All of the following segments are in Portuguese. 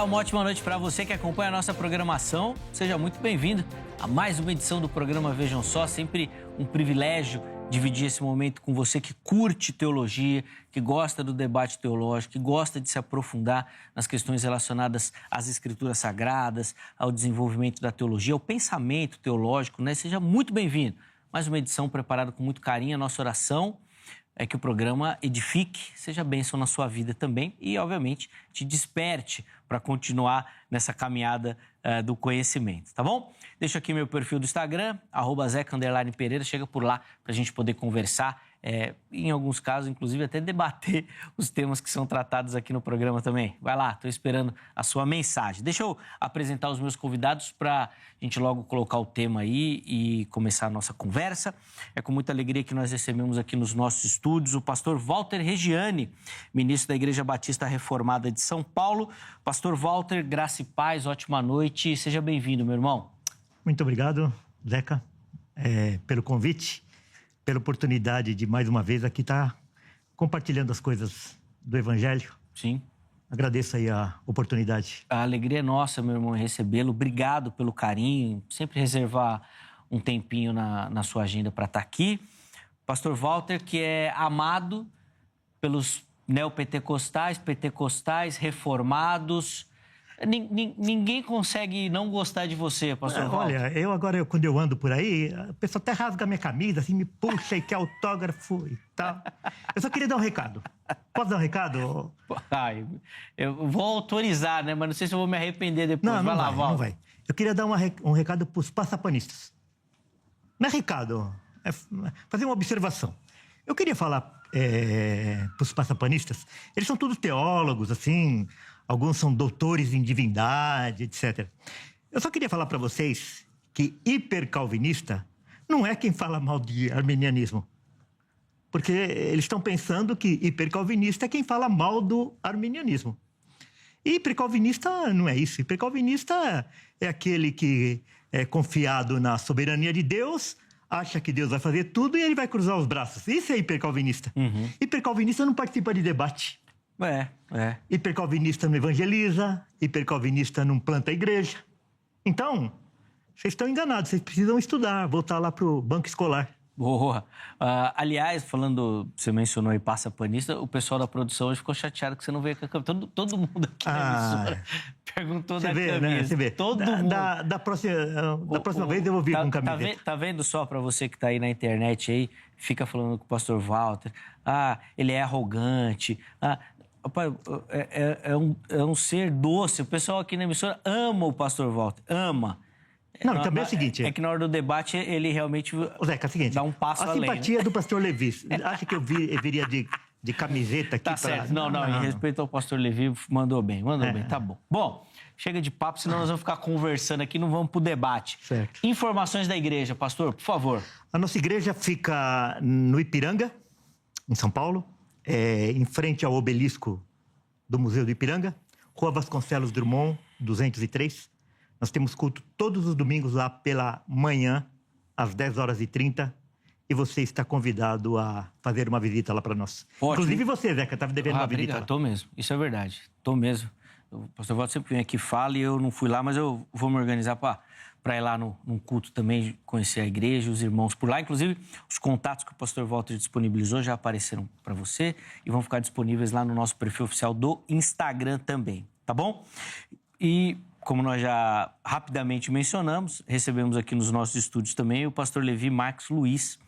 Olá, uma ótima noite para você que acompanha a nossa programação. Seja muito bem-vindo a mais uma edição do programa Vejam Só. Sempre um privilégio dividir esse momento com você que curte teologia, que gosta do debate teológico, que gosta de se aprofundar nas questões relacionadas às escrituras sagradas, ao desenvolvimento da teologia, ao pensamento teológico, né? Seja muito bem-vindo. Mais uma edição preparada com muito carinho. A nossa oração é que o programa edifique, seja bênção na sua vida também e, obviamente, te desperte para continuar nessa caminhada do conhecimento, tá bom? Deixo aqui meu perfil do Instagram, @zeca_pereira, chega por lá para a gente poder conversar, em alguns casos, inclusive, até debater os temas que são tratados aqui no programa também. Vai lá, estou esperando a sua mensagem. Deixa eu apresentar os meus convidados para a gente logo colocar o tema aí e começar a nossa conversa. É com muita alegria que nós recebemos aqui nos nossos estúdios o pastor Walter Regiane, ministro da Igreja Batista Reformada de São Paulo. Pastor Walter, graça e paz, ótima noite. Seja bem-vindo, meu irmão. Muito obrigado, Zeca, pelo convite, pela oportunidade de, mais uma vez, aqui estar compartilhando as coisas do Evangelho. Sim. Agradeço aí a oportunidade. A alegria é nossa, meu irmão, em recebê-lo. Obrigado pelo carinho. Sempre reservar um tempinho na sua agenda para estar aqui. Pastor Walter, que é amado pelos neopentecostais, pentecostais, reformados. Ninguém consegue não gostar de você, pastor Walter. Olha, quando eu ando por aí, a pessoa até rasga a minha camisa, assim, me puxa e quer autógrafo e tal. Eu só queria dar um recado. Posso dar um recado? Ai, eu vou autorizar, né? Mas não sei se eu vou me arrepender depois. Não vai. Eu queria dar um recado para os passapanistas. Não é recado, é fazer uma observação. Eu queria falar para os passapanistas, eles são todos teólogos, assim, alguns são doutores em divindade, etc. Eu só queria falar para vocês que hipercalvinista não é quem fala mal de arminianismo. Porque eles estão pensando que hipercalvinista é quem fala mal do arminianismo. E hipercalvinista não é isso. Hipercalvinista é aquele que é confiado na soberania de Deus, acha que Deus vai fazer tudo e ele vai cruzar os braços. Isso é hipercalvinista. Uhum. Hipercalvinista não participa de debate. Hipercalvinista não evangeliza, hipercalvinista não planta a igreja. Então, vocês estão enganados, vocês precisam estudar, voltar lá para o banco escolar. Boa. Aliás, você mencionou aí passapanista, o pessoal da produção hoje ficou chateado que você não veio com a camisa. Todo mundo aqui na emissora perguntou da camisa. Né? Você vê. Todo mundo. Da próxima vez eu vou vir com camisa. Tá vendo só para você que tá aí na internet aí, fica falando com o pastor Walter, ele é arrogante, rapaz, é um ser doce. O pessoal aqui na emissora ama o pastor Walter, ama. Não, também é o seguinte... É que na hora do debate ele realmente Zeca, é o seguinte, dá um passo além. A simpatia do pastor Levi, acha que eu viria de camiseta aqui? Tá certo, não, em respeito ao pastor Levi, mandou bem, tá bom. Bom, chega de papo, senão nós vamos ficar conversando aqui, não vamos pro debate. Certo. Informações da igreja, pastor, por favor. A nossa igreja fica no Ipiranga, em São Paulo, em frente ao obelisco do Museu do Ipiranga, Rua Vasconcelos Drummond, 203. Nós temos culto todos os domingos lá pela manhã, às 10h30, e você está convidado a fazer uma visita lá para nós. Ótimo. Inclusive você, Zeca, estava devendo uma visita lá. Tô mesmo, isso é verdade, tô mesmo. O pastor Walter sempre vem aqui e fala e eu não fui lá, mas eu vou me organizar para ir lá num culto também, conhecer a igreja, os irmãos por lá. Inclusive, os contatos que o pastor Walter disponibilizou já apareceram para você e vão ficar disponíveis lá no nosso perfil oficial do Instagram também, tá bom? E... como nós já rapidamente mencionamos, recebemos aqui nos nossos estúdios também o pastor Levi Marques Luiz,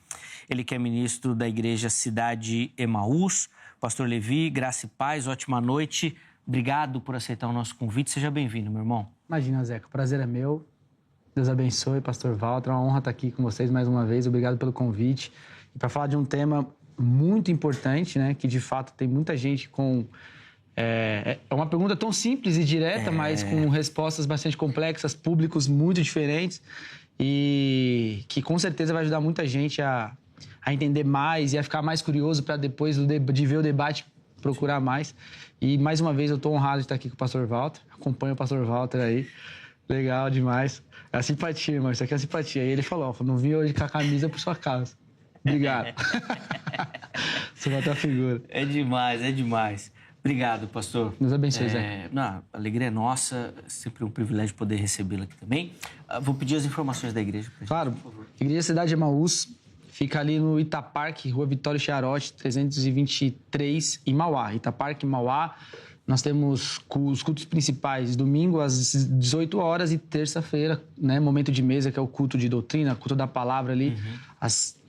ele que é ministro da Igreja Cidade Emaús. Pastor Levi, graça e paz, ótima noite. Obrigado por aceitar o nosso convite. Seja bem-vindo, meu irmão. Imagina, Zeca, o prazer é meu. Deus abençoe, pastor Walter. É uma honra estar aqui com vocês mais uma vez. Obrigado pelo convite. E para falar de um tema muito importante, né, que de fato tem muita gente com... É uma pergunta tão simples e direta, mas com respostas bastante complexas, públicos muito diferentes e que com certeza vai ajudar muita gente a entender mais e a ficar mais curioso para depois de ver o debate procurar mais. E mais uma vez eu estou honrado de estar aqui com o pastor Walter, acompanho o pastor Walter aí, legal demais. É a simpatia, irmão, isso aqui é a simpatia. E ele falou, não vim hoje com a camisa por sua casa. Obrigado. Você vai ter a figura. É demais. Obrigado, pastor. Deus abençoe, Zé. A alegria é nossa, sempre um privilégio poder recebê-lo aqui também. Vou pedir as informações da igreja. Claro. Por favor. Igreja Cidade Emaús, fica ali no Itaparque, Rua Vitório Chiarotti, 323, em Mauá. Itaparque, Mauá. Nós temos os cultos principais, domingo às 18 horas e terça-feira, né, momento de mesa, que é o culto de doutrina, culto da palavra ali, às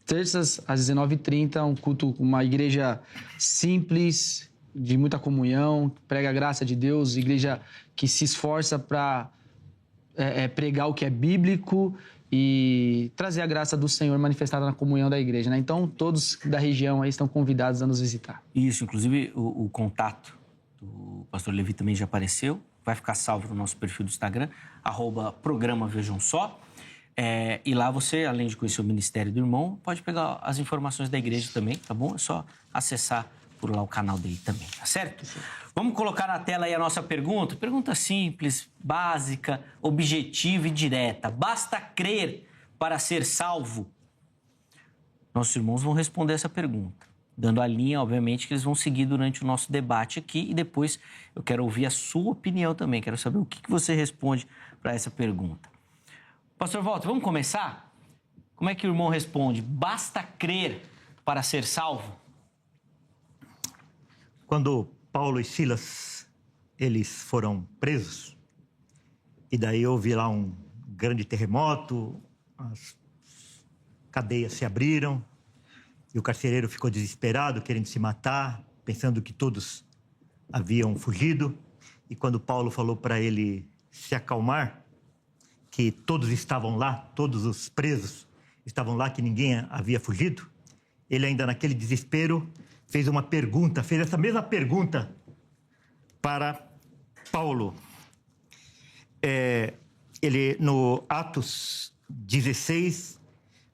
terças às 19h30, um culto, uma igreja simples, de muita comunhão, prega a graça de Deus, igreja que se esforça para pregar o que é bíblico e trazer a graça do Senhor manifestada na comunhão da igreja, né? Então, todos da região aí estão convidados a nos visitar. Isso, inclusive o contato do pastor Levi também já apareceu, vai ficar salvo no nosso perfil do Instagram, @programa Vejam Só. E lá você, além de conhecer o ministério do irmão, pode pegar as informações da igreja também, tá bom? É só acessar por lá o canal dele também, tá certo? Vamos colocar na tela aí a nossa pergunta. Pergunta simples, básica, objetiva e direta. Basta crer para ser salvo? Nossos irmãos vão responder essa pergunta, dando a linha, obviamente, que eles vão seguir durante o nosso debate aqui. E depois eu quero ouvir a sua opinião também. Quero saber o que você responde para essa pergunta. Pastor Walter, vamos começar? Como é que o irmão responde? Basta crer para ser salvo? Quando Paulo e Silas, eles foram presos, e daí houve lá um grande terremoto, as cadeias se abriram, e o carcereiro ficou desesperado, querendo se matar, pensando que todos haviam fugido. E quando Paulo falou para ele se acalmar, que todos estavam lá, todos os presos estavam lá, que ninguém havia fugido, ele ainda naquele desespero fez uma pergunta, fez essa mesma pergunta para Paulo. Ele, no Atos 16,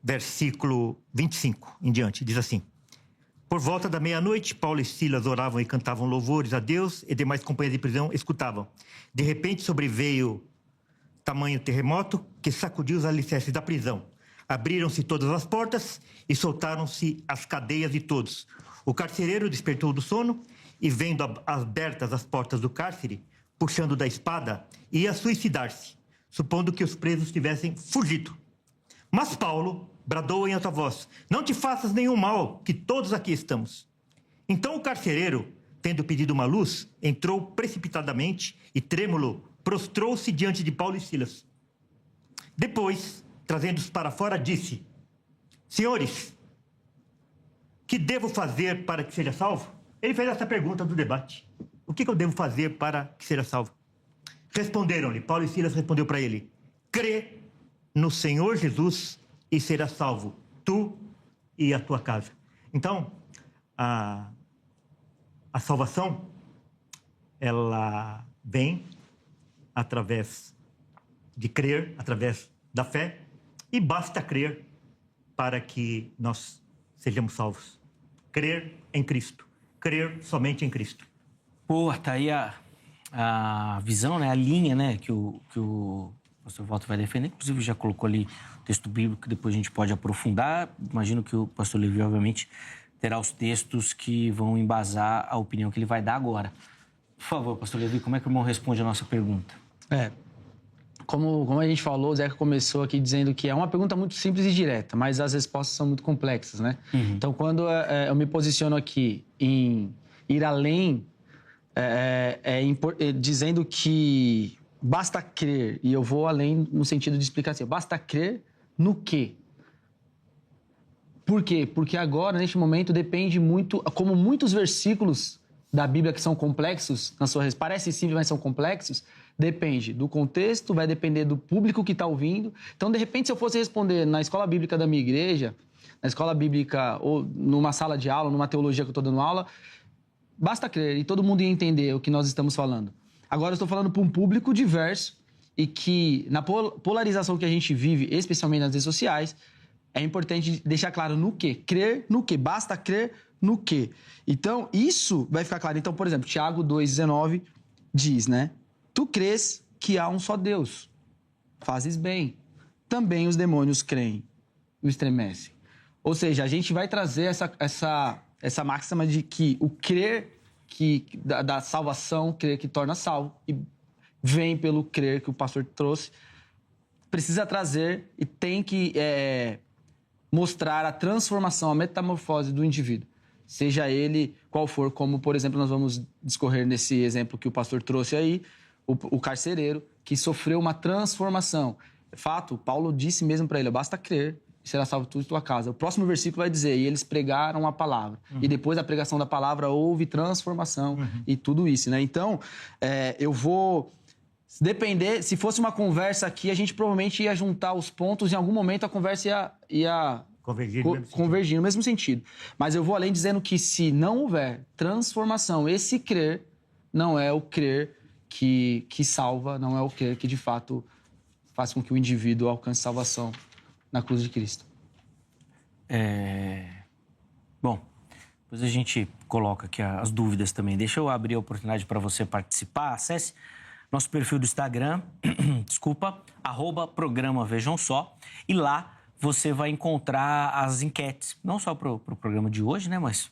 versículo 25 em diante, diz assim: Por volta da meia-noite, Paulo e Silas oravam e cantavam louvores a Deus, e demais companheiros de prisão escutavam. De repente sobreveio tamanho terremoto que sacudiu os alicerces da prisão. Abriram-se todas as portas e soltaram-se as cadeias de todos. O carcereiro despertou do sono e, vendo abertas as portas do cárcere, puxando da espada, ia suicidar-se, supondo que os presos tivessem fugido. Mas Paulo bradou em alta voz: Não te faças nenhum mal, que todos aqui estamos. Então o carcereiro, tendo pedido uma luz, entrou precipitadamente e, trêmulo, prostrou-se diante de Paulo e Silas. Depois, trazendo-os para fora, disse: Senhores, que devo fazer para que seja salvo? Ele fez essa pergunta do debate. O que eu devo fazer para que seja salvo? Responderam-lhe, Paulo e Silas respondeu para ele: Crê no Senhor Jesus e serás salvo, tu e a tua casa. Então, a salvação, ela vem através de crer, através da fé, e basta crer para que nós sejamos salvos. Crer em Cristo, crer somente em Cristo. Pô, tá aí a visão, né? A linha, né? Que o pastor Walter vai defender. Inclusive, já colocou ali o texto bíblico que depois a gente pode aprofundar. Imagino que o pastor Levi, obviamente, terá os textos que vão embasar a opinião que ele vai dar agora. Por favor, pastor Levi, como é que o irmão responde a nossa pergunta? Como a gente falou, o Zeca começou aqui dizendo que é uma pergunta muito simples e direta, mas as respostas são muito complexas, né? Então, quando eu me posiciono aqui em ir além, dizendo que basta crer, e eu vou além no sentido de explicar assim, basta crer no quê? Por quê? Porque agora, neste momento, depende muito, como muitos versículos da Bíblia que são complexos, parecem simples, mas são complexos, depende do contexto, vai depender do público que está ouvindo. Então, de repente, se eu fosse responder na escola bíblica da minha igreja, na escola bíblica ou numa sala de aula, numa teologia que eu estou dando aula, basta crer e todo mundo ia entender o que nós estamos falando. Agora, eu estou falando para um público diverso e que, na polarização que a gente vive, especialmente nas redes sociais, é importante deixar claro no quê? Crer no quê? Basta crer no quê? Então, isso vai ficar claro. Então, por exemplo, Tiago 2,19 diz, né? Tu crês que há um só Deus. Fazes bem. Também os demônios creem. O estremecem. Ou seja, a gente vai trazer essa máxima de que o crer da salvação, crer que torna salvo, e vem pelo crer que o pastor trouxe, precisa trazer e tem que mostrar a transformação, a metamorfose do indivíduo. Seja ele qual for, como, por exemplo, nós vamos discorrer nesse exemplo que o pastor trouxe aí, o carcereiro, que sofreu uma transformação. Fato, Paulo disse mesmo para ele, basta crer e será salvo tu e tua casa. O próximo versículo vai dizer, e eles pregaram a palavra. E depois da pregação da palavra houve transformação e tudo isso, né? Então, eu vou... Depender, se fosse uma conversa aqui, a gente provavelmente ia juntar os pontos, em algum momento a conversa ia convergir no mesmo sentido. Mas eu vou além dizendo que se não houver transformação, esse crer não é o crer que salva, não é o crer que de fato faz com que o indivíduo alcance salvação na cruz de Cristo. Bom, depois a gente coloca aqui as dúvidas também. Deixa eu abrir a oportunidade para você participar. Acesse nosso perfil do Instagram, @programa Vejam Só, e lá você vai encontrar as enquetes, não só para o programa de hoje, né, mas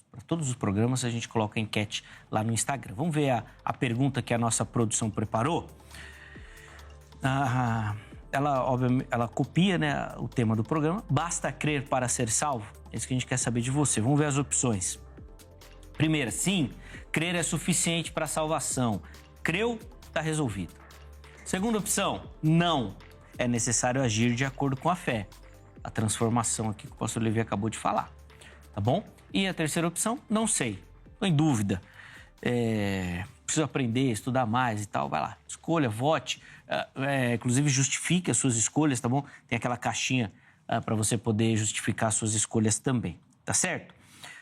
para todos os programas a gente coloca a enquete lá no Instagram. Vamos ver a pergunta que a nossa produção preparou. Ela copia, né, o tema do programa. Basta crer para ser salvo? É isso que a gente quer saber de você. Vamos ver as opções. Primeira, sim, crer é suficiente para a salvação. Creu, está resolvido. Segunda opção, não. É necessário agir de acordo com a fé. A transformação aqui que o pastor Levi acabou de falar. Tá bom? E a terceira opção, não sei. Estou em dúvida. Preciso aprender, estudar mais e tal. Vai lá, escolha, vote. Inclusive, justifique as suas escolhas, tá bom? Tem aquela caixinha para você poder justificar as suas escolhas também. Tá certo?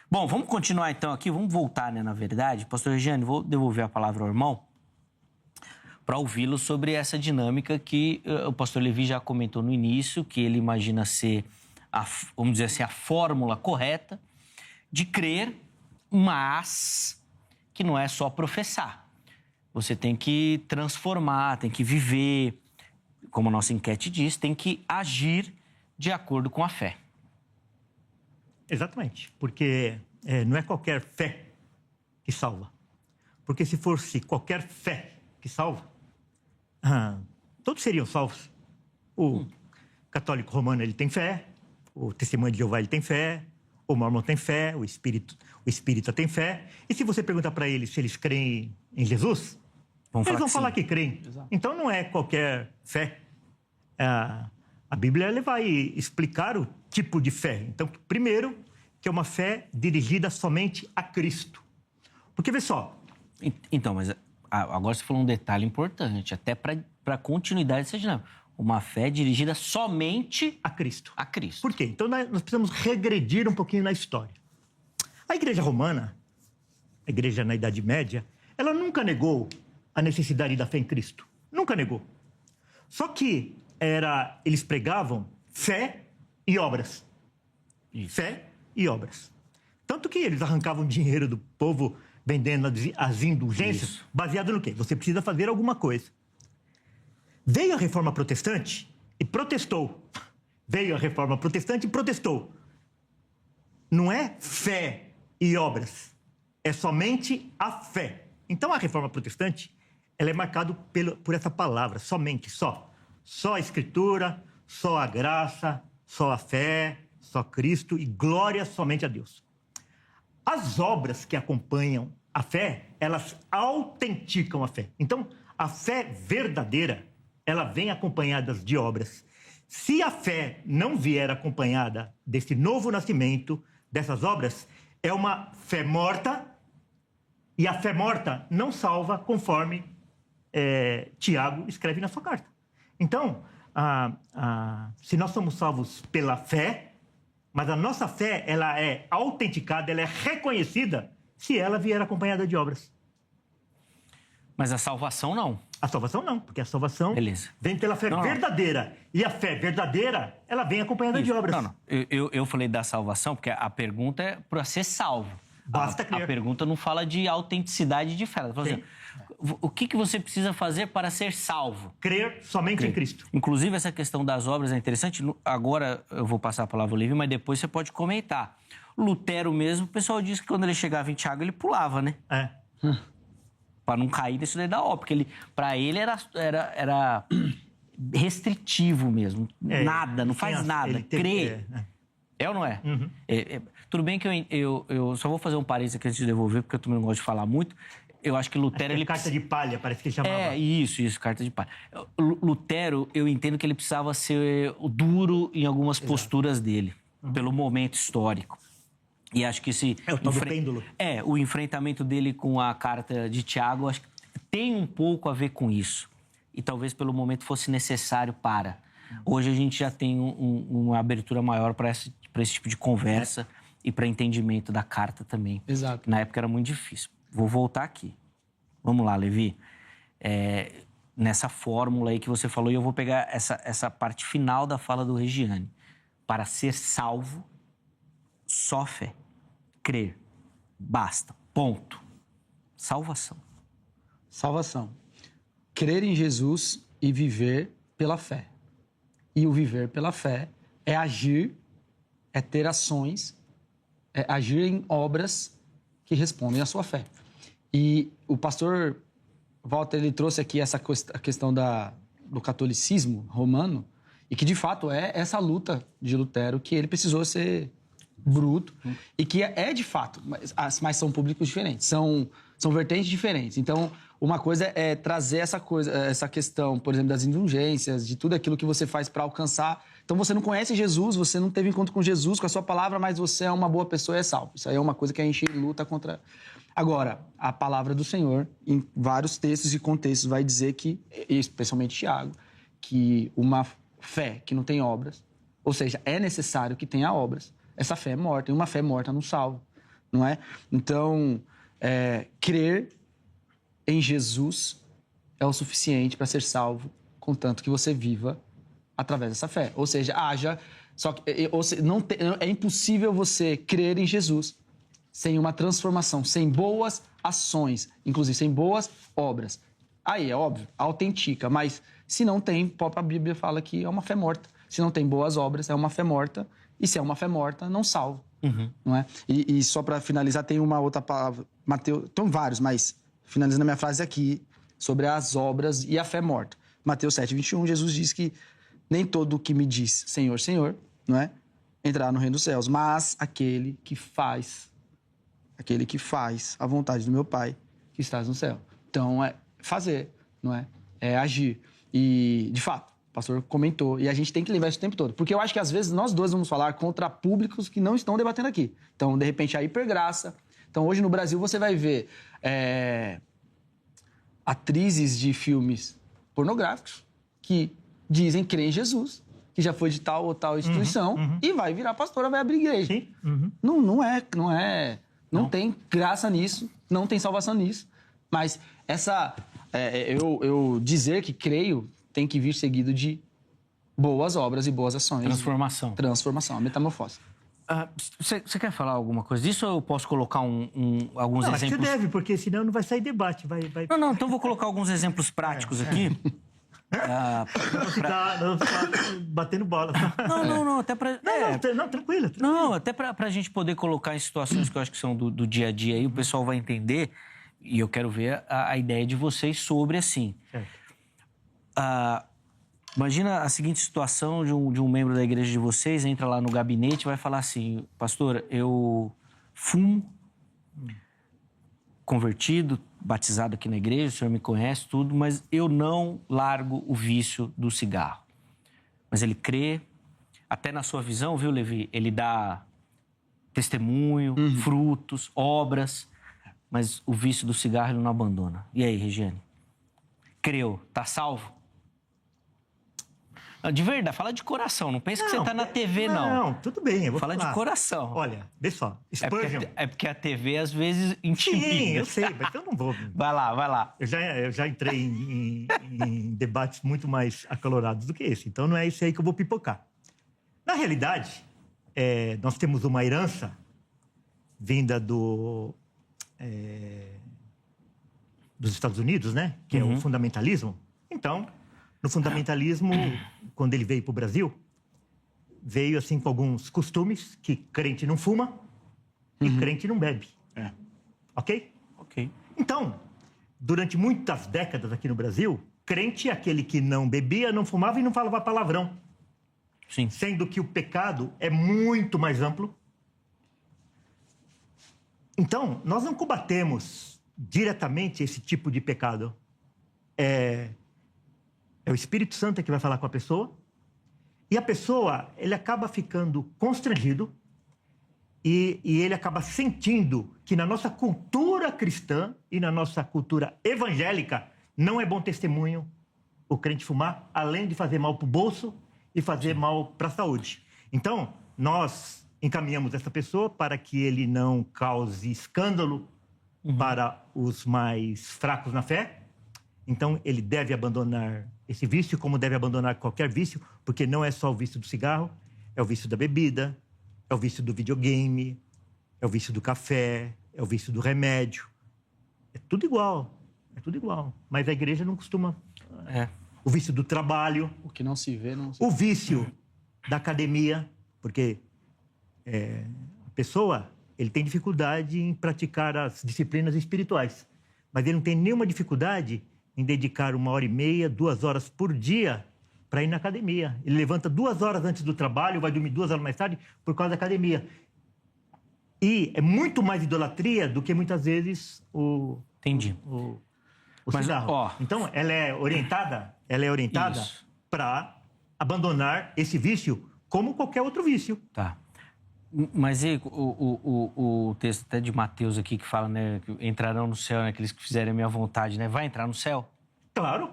Bom, vamos continuar então aqui. Vamos voltar, né, na verdade. Pastor Regiane, vou devolver a palavra ao irmão para ouvi-lo sobre essa dinâmica que o pastor Levi já comentou no início, que ele imagina ser, vamos dizer assim, a fórmula correta de crer, mas que não é só professar. Você tem que transformar, tem que viver, como a nossa enquete diz, tem que agir de acordo com a fé. Exatamente, porque não é qualquer fé que salva. Porque se fosse qualquer fé que salva, todos seriam salvos. O católico romano, ele tem fé, o testemunho de Jeová, ele tem fé, o mormon tem fé, o espírita tem fé. E se você perguntar para eles se eles creem em Jesus, eles vão falar que creem. Exato. Então não é qualquer fé. A Bíblia ela vai explicar o tipo de fé. Então, primeiro, que é uma fé dirigida somente a Cristo. Porque, vê só... Então, mas agora você falou um detalhe importante, até para a continuidade dessa dinâmica. Uma fé dirigida somente a Cristo. A Cristo. Por quê? Então, nós precisamos regredir um pouquinho na história. A Igreja Romana, a Igreja na Idade Média, ela nunca negou a necessidade da fé em Cristo. Nunca negou. Só que eles pregavam fé e obras. Isso. Fé e obras. Tanto que eles arrancavam dinheiro do povo vendendo as indulgências. Isso. Baseado no quê? Você precisa fazer alguma coisa. Veio a Reforma Protestante e protestou. Veio a Reforma Protestante e protestou. Não é fé e obras. É somente a fé. Então, a Reforma Protestante, ela é marcada por essa palavra, somente, só. Só a Escritura, só a graça, só a fé, só Cristo e glória somente a Deus. As obras que acompanham a fé, elas autenticam a fé. Então, a fé verdadeira, ela vem acompanhada de obras. Se a fé não vier acompanhada desse novo nascimento, dessas obras, é uma fé morta, e a fé morta não salva, conforme Tiago escreve na sua carta. Então, se nós somos salvos pela fé, mas a nossa fé, ela é autenticada, ela é reconhecida se ela vier acompanhada de obras. Mas a salvação não. A salvação não, porque a salvação Beleza. vem pela fé verdadeira. E a fé verdadeira, ela vem acompanhada de obras. Não. Eu falei da salvação porque a pergunta é para ser salvo. Basta crer. A pergunta não fala de autenticidade de fé. Ela fala assim, o que você precisa fazer para ser salvo? Crer somente em Cristo. Inclusive, essa questão das obras é interessante. Agora eu vou passar a palavra ao Livio, mas depois você pode comentar. Lutero mesmo, o pessoal diz que quando ele chegava em Tiago, ele pulava, né? É. Pra não cair nisso daí da ó, porque pra ele era restritivo mesmo. Nada, não faz nada. Crê. É ou não é? Uhum. Tudo bem que eu só vou fazer um parênteses aqui antes de devolver, porque eu também não gosto de falar muito. Eu acho que Lutero... ele carta de palha, parece que chamava. Isso, carta de palha. Lutero, eu entendo que ele precisava ser duro em algumas posturas dele, pelo momento histórico. E acho que esse... o tal do pêndulo. O enfrentamento dele com a carta de Tiago, acho que tem um pouco a ver com isso. E talvez pelo momento fosse necessário para. Hoje a gente já tem uma abertura maior para esse tipo de conversa e para entendimento da carta também. Exato. Na época era muito difícil. Vou voltar aqui. Vamos lá, Levi. Nessa fórmula aí que você falou, e eu vou pegar essa parte final da fala do Regiane. Para ser salvo, só fé. Crer. Basta. Ponto. Salvação. Salvação. Crer em Jesus e viver pela fé. E o viver pela fé é agir, é ter ações, é agir em obras que respondem à sua fé. E o pastor Walter, ele trouxe aqui a questão do catolicismo romano, e que de fato é essa luta de Lutero, que ele precisou ser bruto, e que é de fato, mas são públicos diferentes, são vertentes diferentes. Então, uma coisa é trazer essa questão, por exemplo, das indulgências, de tudo aquilo que você faz para alcançar. Então, você não conhece Jesus, você não teve encontro com Jesus, com a sua palavra, mas você é uma boa pessoa e é salvo. Isso aí é uma coisa que a gente luta contra. Agora, a palavra do Senhor, em vários textos e contextos, vai dizer que, especialmente Tiago, que uma fé que não tem obras, ou seja, é necessário que tenha obras. Essa fé é morta, e uma fé morta não salva, não é? Então, crer em Jesus é o suficiente para ser salvo, contanto que você viva através dessa fé. Ou seja, é impossível você crer em Jesus sem uma transformação, sem boas ações, inclusive sem boas obras. Aí, é óbvio, autentica, mas se não tem, a própria Bíblia fala que é uma fé morta. Se não tem boas obras, é uma fé morta, e se é uma fé morta, não salva. Não é? E só para finalizar, tem uma outra palavra, Mateus, tem vários, mas finalizando a minha frase aqui, sobre as obras e a fé morta. Mateus 7:21, Jesus diz que nem todo o que me diz Senhor, Senhor, não é? Entrará no reino dos céus, mas aquele que faz a vontade do meu Pai que estás no céu. Então, é fazer, não é? É agir. E, de fato, o pastor comentou, e a gente tem que lembrar isso o tempo todo. Porque eu acho que, às vezes, nós dois vamos falar contra públicos que não estão debatendo aqui. Então, de repente, a hipergraça. Então, hoje no Brasil, você vai ver atrizes de filmes pornográficos que dizem crer em Jesus, que já foi de tal ou tal instituição, e vai virar pastora, vai abrir igreja. Sim. Não tem graça nisso, não tem salvação nisso. Mas eu dizer que creio tem que vir seguido de boas obras e boas ações. Transformação, a metamorfose. Você quer falar alguma coisa disso ou eu posso colocar alguns exemplos? Acho que você deve, porque senão não vai sair debate. Não, então vou colocar alguns exemplos práticos aqui. Não ficar batendo bola. Não, até pra... Não, tranquilo. Não, até pra gente poder colocar em situações que eu acho que são do dia a dia aí, o pessoal vai entender, e eu quero ver a ideia de vocês sobre, assim... Imagina a seguinte situação de um membro da igreja de vocês, entra lá no gabinete e vai falar assim, pastor, eu fumo, convertido, batizado aqui na igreja, o senhor me conhece, tudo, mas eu não largo o vício do cigarro. Mas ele crê, até na sua visão, viu, Levi? Ele dá testemunho, frutos, obras, mas o vício do cigarro ele não abandona. E aí, Regiane? Creu, tá salvo? De verdade, fala de coração, não pensa que você tá na TV, não. Não, tudo bem, eu vou falar. Fala de coração. Olha, vê só, Spurgeon... É porque a TV, às vezes, intimida. Sim, eu sei, mas eu não vou... Vai lá. Eu já entrei em debates muito mais acalorados do que esse, então não é esse aí que eu vou pipocar. Na realidade, nós temos uma herança vinda dos Estados Unidos, né? Que é o fundamentalismo. Então... No fundamentalismo, quando ele veio para o Brasil, veio assim com alguns costumes que crente não fuma, e crente não bebe. Ok? Ok. Então, durante muitas décadas aqui no Brasil, crente é aquele que não bebia, não fumava e não falava palavrão. Sim. Sendo que o pecado é muito mais amplo. Então, nós não combatemos diretamente esse tipo de pecado. É o Espírito Santo que vai falar com a pessoa. E a pessoa, ele acaba ficando constrangido e ele acaba sentindo que na nossa cultura cristã e na nossa cultura evangélica não é bom testemunho o crente fumar, além de fazer mal para o bolso e fazer mal para a saúde. Então, nós encaminhamos essa pessoa para que ele não cause escândalo para os mais fracos na fé. Então, ele deve abandonar esse vício, como deve abandonar qualquer vício, porque não é só o vício do cigarro, é o vício da bebida, é o vício do videogame, é o vício do café, é o vício do remédio. É tudo igual, Mas a igreja não costuma... O vício do trabalho. O que não se vê, não se... O vício da academia, porque a pessoa, ele tem dificuldade em praticar as disciplinas espirituais, mas ele não tem nenhuma dificuldade em dedicar 1h30, 2 horas por dia para ir na academia. Ele levanta 2 horas antes do trabalho, vai dormir 2 horas mais tarde por causa da academia. E é muito mais idolatria do que muitas vezes o cigarro. Então, ela é orientada para abandonar esse vício como qualquer outro vício. Tá. Mas e o texto até de Mateus aqui que fala, né, que entrarão no céu, né, aqueles que fizerem a minha vontade, né? Vai entrar no céu? Claro.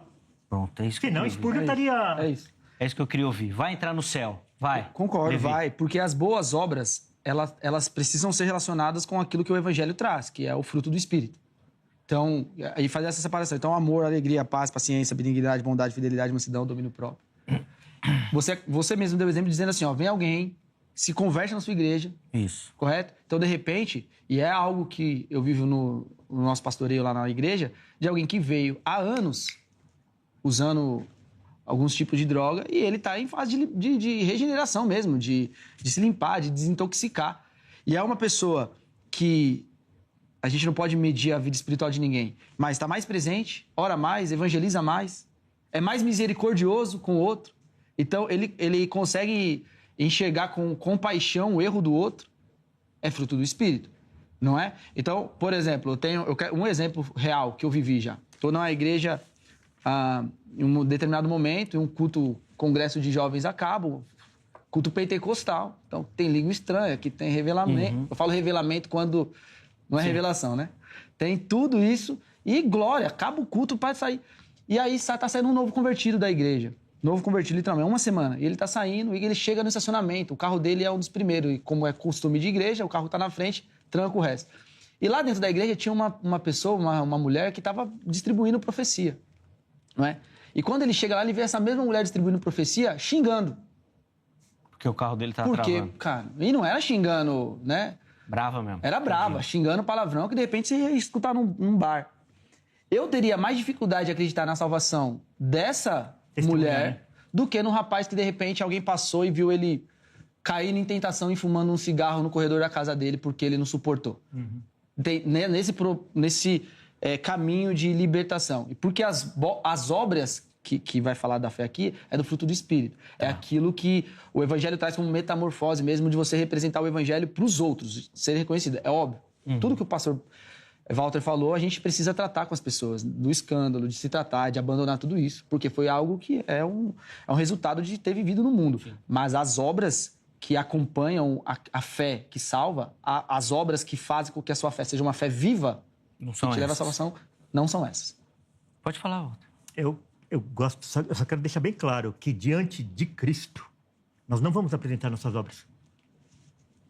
Pronto, é isso que Senão, Spurgeon estaria... É isso. É isso que eu queria ouvir. Vai entrar no céu. Vai. Concordo, Levi. vai. Porque as boas obras, elas precisam ser relacionadas com aquilo que o Evangelho traz, que é o fruto do Espírito. Então, aí fazer essa separação. Então, amor, alegria, paz, paciência, benignidade, bondade, fidelidade, mansidão, domínio próprio. Você mesmo deu exemplo dizendo assim, ó, vem alguém, se converte na sua igreja. Isso. Correto? Então, de repente, e é algo que eu vivo no nosso pastoreio lá na igreja, de alguém que veio há anos usando alguns tipos de droga e ele está em fase de regeneração mesmo, de se limpar, de desintoxicar. E é uma pessoa que a gente não pode medir a vida espiritual de ninguém, mas está mais presente, ora mais, evangeliza mais, é mais misericordioso com o outro. Então, ele consegue enxergar com compaixão o erro do outro. É fruto do Espírito, não é? Então, por exemplo, eu quero um exemplo real que eu vivi já. Estou na igreja em um determinado momento, em um congresso de jovens acaba, culto pentecostal. Então, tem língua estranha, que tem revelamento. Eu falo revelamento quando não é revelação, né? Tem tudo isso e glória, acaba o culto para sair. E aí está saindo um novo convertido da igreja. Novo convertido, literalmente, 1 semana. E ele está saindo e ele chega no estacionamento. O carro dele é um dos primeiros. E como é costume de igreja, o carro está na frente, tranca o resto. E lá dentro da igreja tinha uma pessoa, uma mulher, que estava distribuindo profecia. Não é? E quando ele chega lá, ele vê essa mesma mulher distribuindo profecia, xingando. Porque o carro dele estava travando. Porque, cara, e não era xingando, né? Brava mesmo. Era brava, xingando palavrão que de repente você ia escutar num bar. Eu teria mais dificuldade de acreditar na salvação dessa mulher do que no rapaz que de repente alguém passou e viu ele caindo em tentação e fumando um cigarro no corredor da casa dele porque ele não suportou. Nesse caminho de libertação. E porque as obras que vai falar da fé aqui é do fruto do Espírito. É aquilo que o Evangelho traz como metamorfose mesmo de você representar o Evangelho para os outros, ser reconhecido. É óbvio. Tudo que o pastor Walter falou, a gente precisa tratar com as pessoas, do escândalo, de se tratar, de abandonar tudo isso, porque foi algo que é um resultado de ter vivido no mundo. Sim. Mas as obras que acompanham a fé que salva, as obras que fazem com que a sua fé seja uma fé viva, não são que te leva à salvação, não são essas. Pode falar, Walter. Eu só quero deixar bem claro que diante de Cristo, nós não vamos apresentar nossas obras.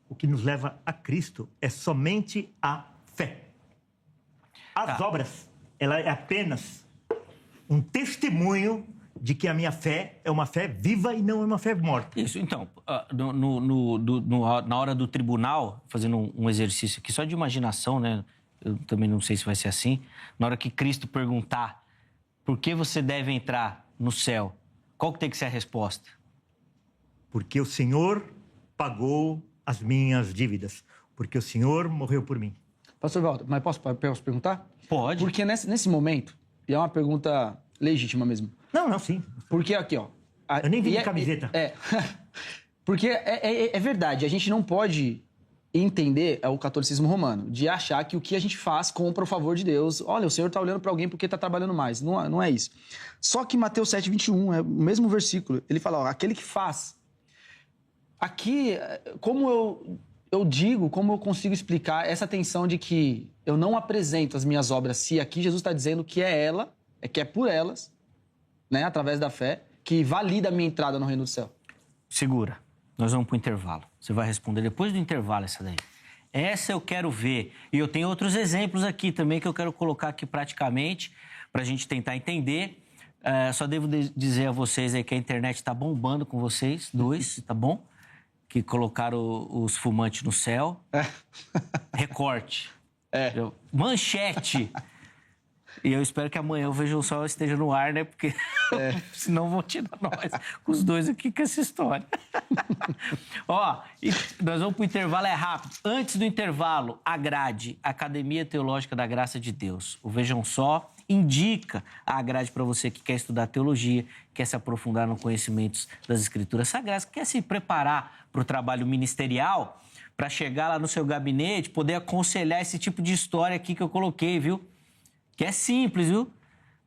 O que nos leva a Cristo é somente a fé. As obras, ela é apenas um testemunho de que a minha fé é uma fé viva e não é uma fé morta. Isso, então, na hora do tribunal, fazendo um exercício aqui só de imaginação, né? Eu também não sei se vai ser assim. Na hora que Cristo perguntar por que você deve entrar no céu, qual que tem que ser a resposta? Porque o Senhor pagou as minhas dívidas. porque o Senhor morreu por mim. Pastor Walter, mas posso perguntar? Pode. Porque nesse momento, e é uma pergunta legítima mesmo. Não, sim. Porque aqui, ó... Eu nem vi de camiseta. Porque é verdade, a gente não pode entender o catolicismo romano, de achar que o que a gente faz compra o favor de Deus. Olha, o Senhor está olhando para alguém porque está trabalhando mais. Não é isso. Só que Mateus 7:21, é o mesmo versículo. Ele fala, ó, aquele que faz. Aqui, como eu digo, como eu consigo explicar essa tensão de que eu não apresento as minhas obras, se aqui Jesus está dizendo que que é por elas, né, através da fé, que valida a minha entrada no reino do céu. Segura. Nós vamos para o intervalo. Você vai responder depois do intervalo essa daí. Essa eu quero ver. E eu tenho outros exemplos aqui também que eu quero colocar aqui praticamente para a gente tentar entender. Só devo dizer a vocês aí que a internet está bombando com vocês, dois, tá bom? Que colocaram os fumantes no céu. Recorte. Manchete. E eu espero que amanhã o Vejam Só esteja no ar, né? Porque senão vão tirar nós com os dois aqui com essa história. Ó, nós vamos pro intervalo, é rápido. Antes do intervalo, a grade, Academia Teológica da Graça de Deus. O Vejam Só indica a grade para você que quer estudar teologia, quer se aprofundar no conhecimentos das Escrituras Sagradas, quer se preparar para o trabalho ministerial, para chegar lá no seu gabinete, poder aconselhar esse tipo de história aqui que eu coloquei, viu? Que é simples, viu?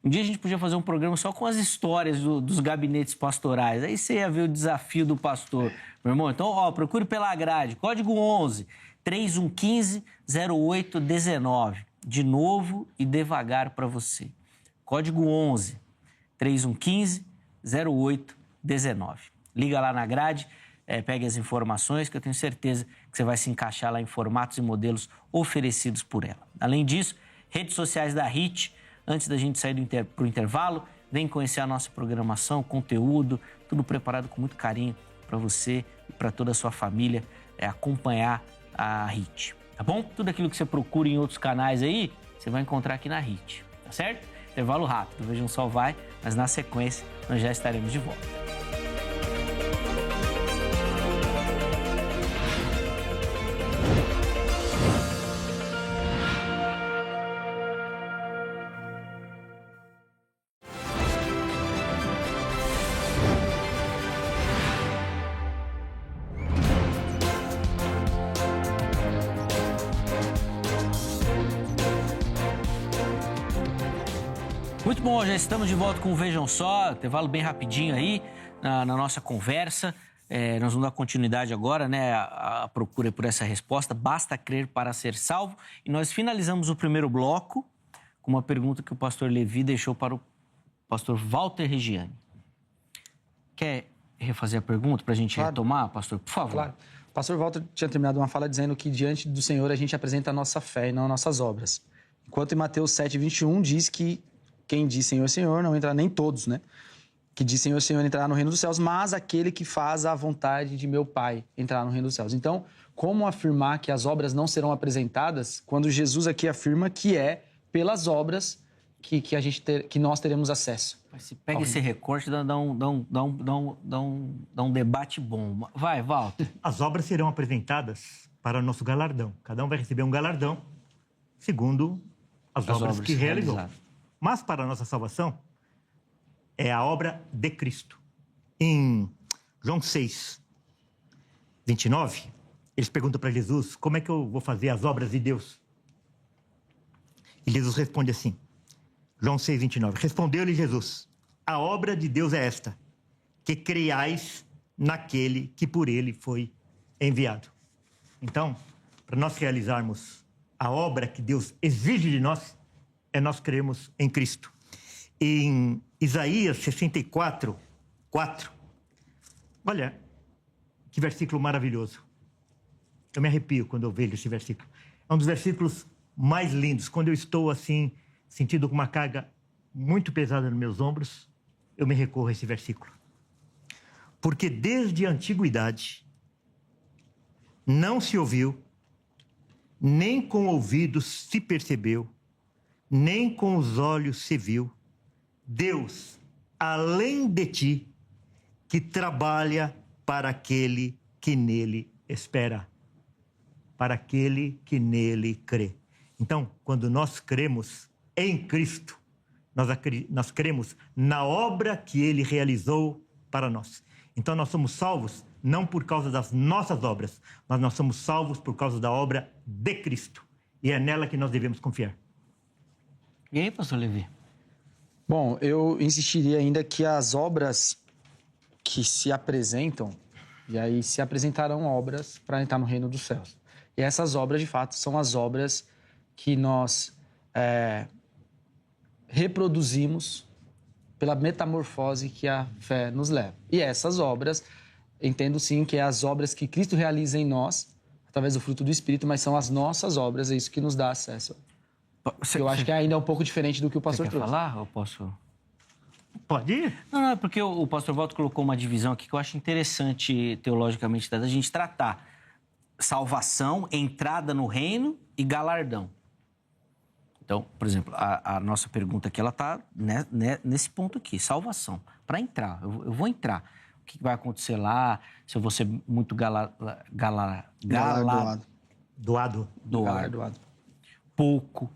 Um dia a gente podia fazer um programa só com as histórias dos gabinetes pastorais. Aí você ia ver o desafio do pastor, meu irmão. Então, ó, procure pela grade. Código 11 3115 0819. De novo e devagar para você. Código 11 3115 0819. Liga lá na grade, pegue as informações que eu tenho certeza que você vai se encaixar lá em formatos e modelos oferecidos por ela. Além disso, redes sociais da HIT, antes da gente sair para o intervalo, vem conhecer a nossa programação, conteúdo, tudo preparado com muito carinho para você e para toda a sua família acompanhar a HIT, tá bom? Tudo aquilo que você procura em outros canais aí, você vai encontrar aqui na HIT, tá certo? Intervalo rápido, Vejam Só vai, mas na sequência nós já estaremos de volta. Muito bom, já estamos de volta com o Vejam Só, intervalo bem rapidinho aí na nossa conversa. Nós vamos dar continuidade agora, né, a procura por essa resposta. Basta crer para ser salvo. E nós finalizamos o primeiro bloco com uma pergunta que o pastor Levi deixou para o pastor Walter Regiani. Quer refazer a pergunta para a gente retomar, pastor? Por favor. Claro. O pastor Walter tinha terminado uma fala dizendo que diante do Senhor a gente apresenta a nossa fé e não nossas obras. Enquanto em Mateus 7:21 diz que quem diz Senhor, Senhor, não entra nem todos, né? Que diz Senhor, Senhor, entrará no reino dos céus, mas aquele que faz a vontade de meu Pai entrará no reino dos céus. Então, como afirmar que as obras não serão apresentadas quando Jesus aqui afirma que é pelas obras que nós teremos acesso? Mas pega esse recorte e dá um debate bom. Vai, Walter. As obras serão apresentadas para o nosso galardão. Cada um vai receber um galardão segundo as obras que realizou. Mas para a nossa salvação, é a obra de Cristo. Em João 6, 29, eles perguntam para Jesus, como é que eu vou fazer as obras de Deus? E Jesus responde assim, João 6, 29, respondeu-lhe Jesus, a obra de Deus é esta, que creiais naquele que por ele foi enviado. Então, para nós realizarmos a obra que Deus exige de nós, é nós crermos em Cristo. Em Isaías 64, 4, olha que versículo maravilhoso. Eu me arrepio quando eu vejo esse versículo. É um dos versículos mais lindos. Quando eu estou assim, sentindo com uma carga muito pesada nos meus ombros, eu me recorro a esse versículo. Porque desde a antiguidade não se ouviu, nem com ouvidos se percebeu, nem com os olhos se viu, Deus, além de ti, que trabalha para aquele que nele espera. para aquele que nele crê. Então, quando nós cremos em Cristo, nós cremos na obra que ele realizou para nós. Então, nós somos salvos não por causa das nossas obras, mas nós somos salvos por causa da obra de Cristo. E é nela que nós devemos confiar. E aí, pastor Levi? Bom, eu insistiria ainda que as obras que se apresentam, e aí se apresentarão obras para entrar no reino dos céus. E essas obras, de fato, são as obras que nós reproduzimos pela metamorfose que a fé nos leva. E essas obras, entendo sim que é as obras que Cristo realiza em nós, através do fruto do Espírito, mas são as nossas obras, é isso que nos dá acesso. Eu acho que ainda é um pouco diferente do que o pastor trouxe. Quer falar? Eu posso... Pode ir? Não, é porque o pastor Walter colocou uma divisão aqui que eu acho interessante, teologicamente, da gente tratar. Salvação, entrada no reino e galardão. Então, por exemplo, a nossa pergunta aqui, ela está nesse ponto aqui, salvação. Para entrar, eu vou entrar. O que vai acontecer lá? Se eu vou ser muito Doado. Pouco.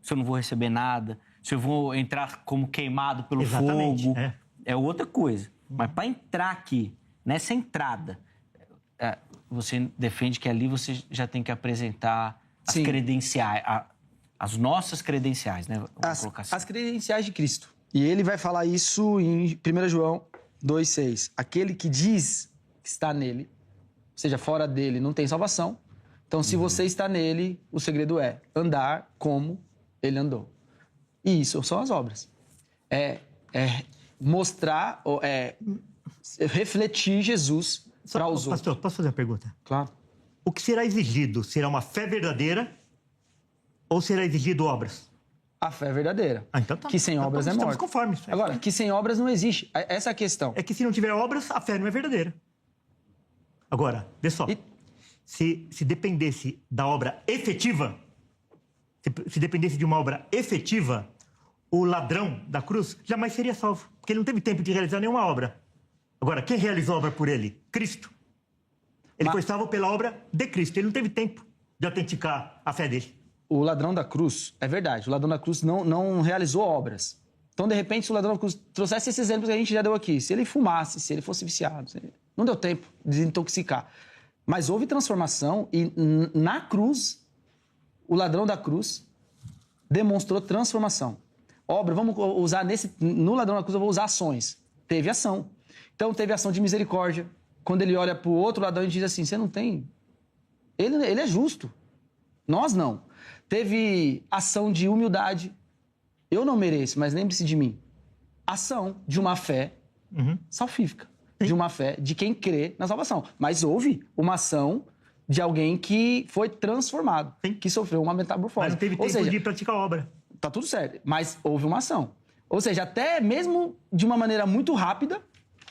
Se eu não vou receber nada. Se eu vou entrar como queimado pelo Exatamente, fogo. É outra coisa. Mas para entrar aqui, nessa entrada, você defende que ali você já tem que apresentar as credenciais, as nossas credenciais, né? Vamos colocar assim. As credenciais de Cristo. E ele vai falar isso em 1 João 2,6. Aquele que diz que está nele, ou seja, fora dele, não tem salvação. Então, se você está nele, o segredo é andar como ele andou. E isso são as obras. Mostrar, refletir Jesus para os outros. Pastor, posso fazer uma pergunta? Claro. O que será exigido? Será uma fé verdadeira ou será exigido obras? A fé é verdadeira. Então tá. Que sem obras é morte. Estamos conformes. Agora, que sem obras não existe. Essa é a questão. É que se não tiver obras, a fé não é verdadeira. Agora, vê só. Se dependesse da obra efetiva, se dependesse de uma obra efetiva, o ladrão da cruz jamais seria salvo, porque ele não teve tempo de realizar nenhuma obra. Agora, quem realizou a obra por ele? Cristo. Ele foi salvo pela obra de Cristo. Ele não teve tempo de autenticar a fé dele. O ladrão da cruz, é verdade, o ladrão da cruz não realizou obras. Então, de repente, se o ladrão da cruz trouxesse esses exemplos que a gente já deu aqui, se ele fumasse, se ele fosse viciado, não deu tempo de desintoxicar. Mas houve transformação e na cruz, o ladrão da cruz demonstrou transformação. Obra, vamos usar no ladrão da cruz eu vou usar ações. Teve ação. Então, teve ação de misericórdia. Quando ele olha para o outro ladrão e diz assim, você não tem... Ele é justo. Nós não. Teve ação de humildade. Eu não mereço, mas lembre-se de mim. Ação de uma fé salvífica. De uma fé de quem crê na salvação. Mas houve uma ação de alguém que foi transformado, que sofreu uma metamorfose. Mas não teve tempo de praticar a obra. Tá tudo certo, mas houve uma ação. Ou seja, até mesmo de uma maneira muito rápida,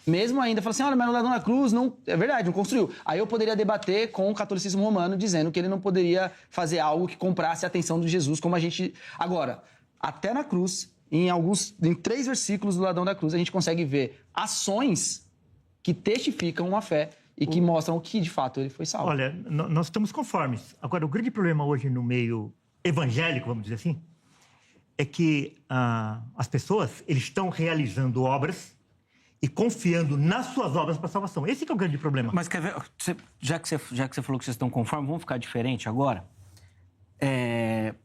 mesmo ainda, fala assim, olha, mas o ladrão da cruz não... É verdade, não construiu. Aí eu poderia debater com o catolicismo romano, dizendo que ele não poderia fazer algo que comprasse a atenção de Jesus, como a gente... Agora, até na cruz, em 3 versículos do ladrão da cruz, a gente consegue ver ações que testificam uma fé e que mostram que, de fato, ele foi salvo. Olha, nós estamos conformes. Agora, o grande problema hoje no meio evangélico, vamos dizer assim, é que as pessoas eles estão realizando obras e confiando nas suas obras para a salvação. Esse que é o grande problema. Mas quer ver, já que você falou que vocês estão conformes, vamos ficar diferente agora?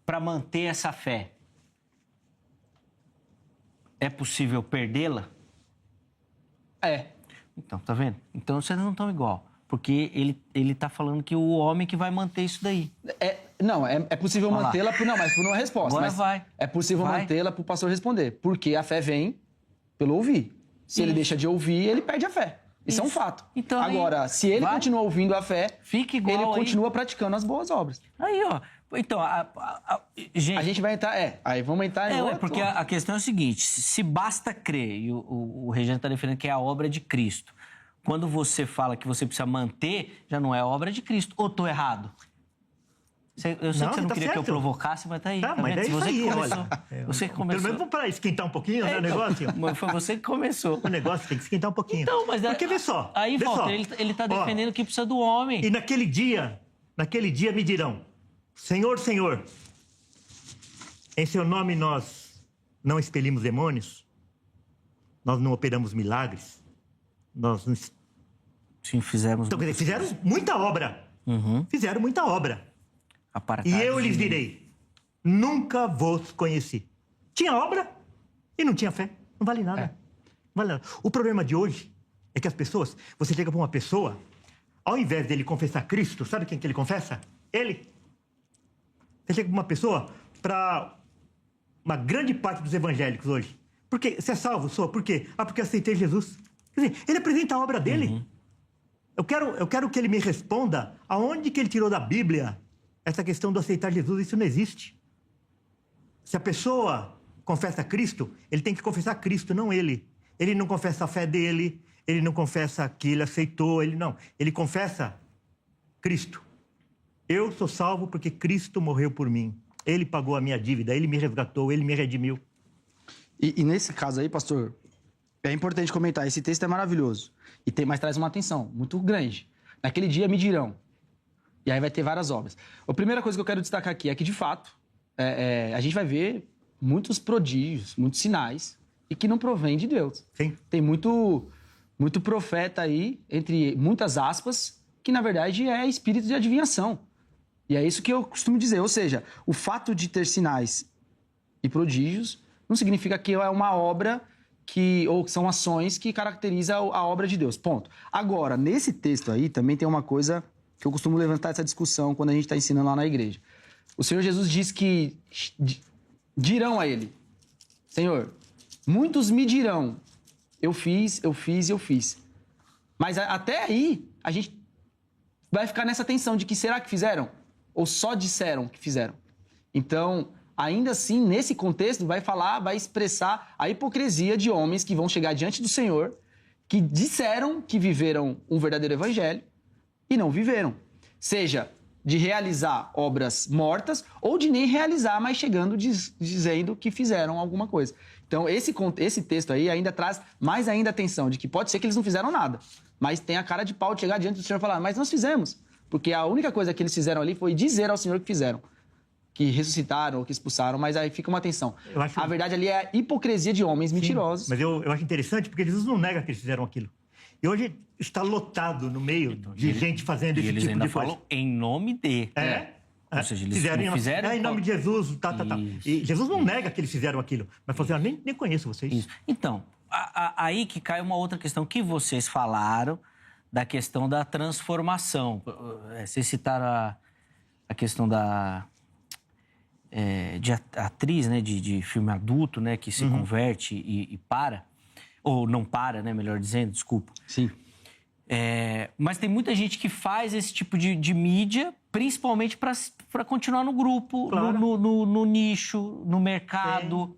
Para manter essa fé, é possível perdê-la? Então, tá vendo? Então vocês não estão igual. Porque ele tá falando que o homem que vai manter isso daí. É possível mantê-la, mas por uma resposta. Agora vai. É possível mantê-la para o pastor responder. Porque a fé vem pelo ouvir. Se ele deixa de ouvir, ele perde a fé. Isso é um fato. Então, agora, se ele continua ouvindo a fé, fica igual ele continua praticando as boas obras. Aí, ó. Então, gente... A gente vai entrar... Aí vamos entrar em outro... Porque a questão é o seguinte, se basta crer, e o Regiane está defendendo que é a obra de Cristo, quando você fala que você precisa manter, já não é a obra de Cristo. Ou estou errado? Eu sei que você não queria que eu provocasse, mas tá aí. Tá, mas é isso aí, olha. Você que começou. Pelo menos para esquentar um pouquinho, né, o negócio? Mas foi você que começou. O negócio tem que esquentar um pouquinho. Então, mas... Porque vê só. Aí, Walter, ele tá defendendo que precisa do homem. E naquele dia, naquele dia me dirão: Senhor, Senhor, em seu nome nós não expelimos demônios, nós não operamos milagres, nós não... Sim, fizemos. Então, quer dizer, fizeram muita obra. Fizeram muita obra. E eu lhes direi: nunca vos conheci. Tinha obra e não tinha fé. Não vale nada. Não vale nada. O problema de hoje é que as pessoas... Você chega para uma pessoa, ao invés dele confessar Cristo, sabe quem que ele confessa? Ele. Você chega para uma pessoa, para uma grande parte dos evangélicos hoje. Porque você é salvo? Sou. Por quê? Porque eu aceitei Jesus. Quer dizer, ele apresenta a obra dele. Eu quero que ele me responda aonde que ele tirou da Bíblia essa questão do aceitar Jesus. Isso não existe. Se a pessoa confessa Cristo, ele tem que confessar Cristo, não ele. Ele não confessa a fé dele, ele não confessa que ele aceitou, ele confessa Cristo. Eu sou salvo porque Cristo morreu por mim. Ele pagou a minha dívida, ele me resgatou, ele me redimiu. E nesse caso aí, pastor, é importante comentar, esse texto é maravilhoso, mas traz uma atenção muito grande. Naquele dia me dirão, e aí vai ter várias obras. A primeira coisa que eu quero destacar aqui é que, de fato, a gente vai ver muitos prodígios, muitos sinais, e que não provém de Deus. Sim. Tem muito profeta aí, entre muitas aspas, que na verdade é espírito de adivinhação. E é isso que eu costumo dizer, ou seja, o fato de ter sinais e prodígios não significa que é uma obra ou são ações que caracterizam a obra de Deus, ponto. Agora, nesse texto aí também tem uma coisa que eu costumo levantar essa discussão quando a gente está ensinando lá na igreja. O Senhor Jesus diz que dirão a ele: Senhor, muitos me dirão, eu fiz. Mas até aí, a gente vai ficar nessa tensão de que será que fizeram? Ou só disseram que fizeram? Então, ainda assim, nesse contexto, vai expressar a hipocrisia de homens que vão chegar diante do Senhor, que disseram que viveram um verdadeiro evangelho e não viveram. Seja de realizar obras mortas ou de nem realizar, mas chegando dizendo que fizeram alguma coisa. Então, esse texto aí ainda traz mais ainda atenção de que pode ser que eles não fizeram nada, mas tem a cara de pau de chegar diante do Senhor e falar: mas nós fizemos. Porque a única coisa que eles fizeram ali foi dizer ao Senhor que fizeram. Que ressuscitaram ou que expulsaram, mas aí fica uma atenção. A verdade ali é a hipocrisia de homens mentirosos. Mas eu acho interessante porque Jesus não nega que eles fizeram aquilo. E hoje está lotado no meio de gente fazendo esse tipo de coisa. Eles ainda falam em nome de. Ou seja, eles fizeram em nome de Jesus, tá. E Jesus não nega que eles fizeram aquilo. Mas falou assim: nem conheço vocês. Isso. Então, aí que cai uma outra questão que vocês falaram, da questão da transformação. Vocês citaram a questão de atriz, né, de filme adulto, né, que se converte e para, ou não para, né, melhor dizendo, desculpa. Sim. Mas tem muita gente que faz esse tipo de mídia, principalmente para continuar no grupo, claro. no nicho, no mercado.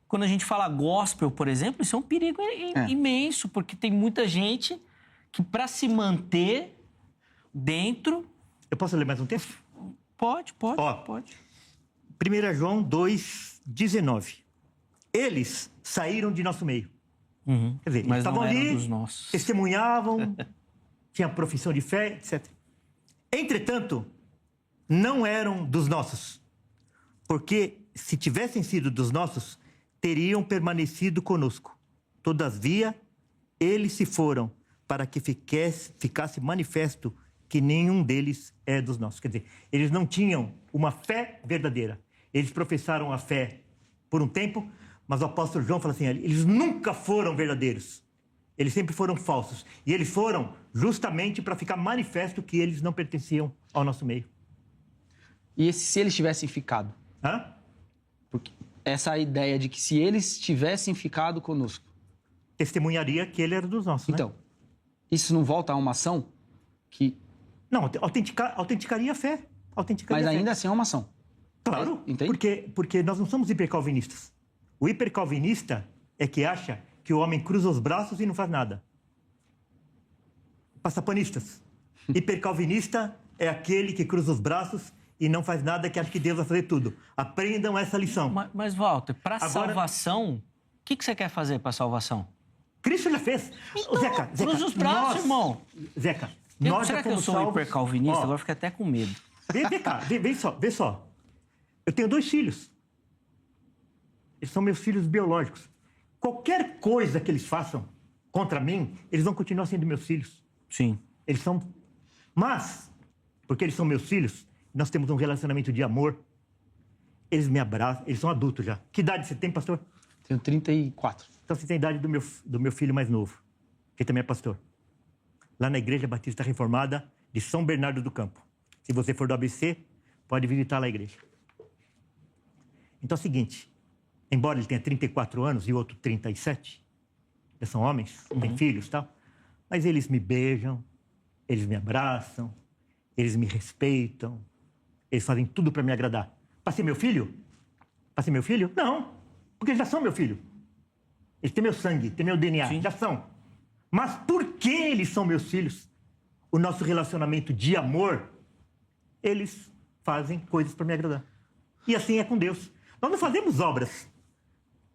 Quando a gente fala gospel, por exemplo, isso é um perigo imenso, porque tem muita gente que, para se manter dentro... Eu posso ler mais um texto? Pode. 1 João 2,19. Eles saíram de nosso meio. Quer dizer, eles estavam ali, testemunhavam, tinham profissão de fé, etc. Entretanto, não eram dos nossos. Porque se tivessem sido dos nossos, teriam permanecido conosco. Todavia, eles se foram para que ficasse manifesto que nenhum deles é dos nossos. Quer dizer, eles não tinham uma fé verdadeira. Eles professaram a fé por um tempo, mas o apóstolo João fala assim: eles nunca foram verdadeiros. Eles sempre foram falsos. E eles foram justamente para ficar manifesto que eles não pertenciam ao nosso meio. E se eles tivessem ficado? Porque essa ideia de que se eles tivessem ficado conosco... Testemunharia que ele era dos nossos, então, né? Isso não volta a uma ação que... Não, autenticaria a fé. Mas ainda assim é uma ação. Claro, entende? Porque nós não somos hipercalvinistas. O hipercalvinista é que acha que o homem cruza os braços e não faz nada. Passapanistas. Hipercalvinista é aquele que cruza os braços e não faz nada, que acha que Deus vai fazer tudo. Aprendam essa lição. Mas Walter, para salvação, o que você quer fazer para salvação? Cristo já fez. Então, Zeca, cruza os braços, irmão. Zeca, Nós Será já que eu fomos sou salvos. hipercalvinista? Ó, Agora eu fico até com medo. Vem cá, vê só. Eu tenho 2 filhos. Eles são meus filhos biológicos. Qualquer coisa que eles façam contra mim, eles vão continuar sendo meus filhos. Sim. Eles são... Mas, porque eles são meus filhos, nós temos um relacionamento de amor. Eles me abraçam, eles são adultos já. Que idade você tem, pastor? Tenho 34. Então você tem a idade do meu filho mais novo, que também é pastor. Lá na Igreja Batista Reformada de São Bernardo do Campo. Se você for do ABC, pode visitar lá a igreja. Então é o seguinte, embora ele tenha 34 anos e o outro 37, eles são homens, têm filhos e tal, mas eles me beijam, eles me abraçam, eles me respeitam, eles fazem tudo para me agradar. Para ser meu filho? Para ser meu filho? Não, porque eles já são meu filho. Eles têm meu sangue, têm meu DNA, Sim. já são. Mas por que eles são meus filhos? O nosso relacionamento de amor, eles fazem coisas para me agradar. E assim é com Deus. Nós não fazemos obras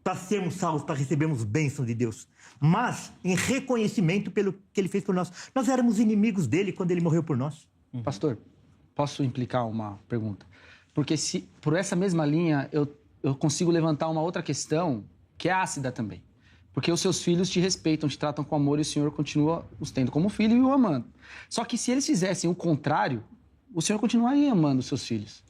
para sermos salvos, para recebermos bênçãos de Deus, mas em reconhecimento pelo que Ele fez por nós. Nós éramos inimigos dele quando Ele morreu por nós. Pastor, posso implicar uma pergunta? Porque se por essa mesma linha eu consigo levantar uma outra questão que é ácida também. Porque os seus filhos te respeitam, te tratam com amor e o Senhor continua os tendo como filho e o amando. Só que se eles fizessem o contrário, o Senhor continuaria amando os seus filhos.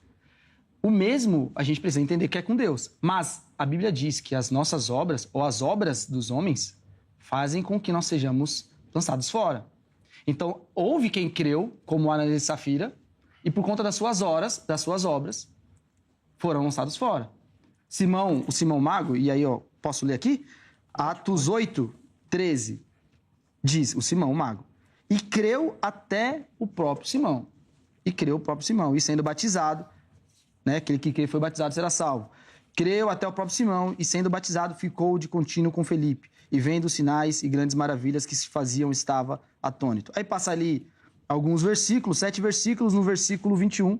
O mesmo a gente precisa entender que é com Deus. Mas a Bíblia diz que as nossas obras, ou as obras dos homens, fazem com que nós sejamos lançados fora. Então, houve quem creu, como Ananias e Safira, e por conta das suas obras, foram lançados fora. O Simão Mago, e aí posso ler aqui? Atos 8, 13, diz o Simão Mago, e creu até o próprio Simão. E sendo batizado, né, aquele que crê foi batizado será salvo. Creu até o próprio Simão, e sendo batizado ficou de contínuo com Felipe, e vendo os sinais e grandes maravilhas que se faziam, estava atônito. Aí passa ali alguns versículos, 7 versículos, no versículo 21,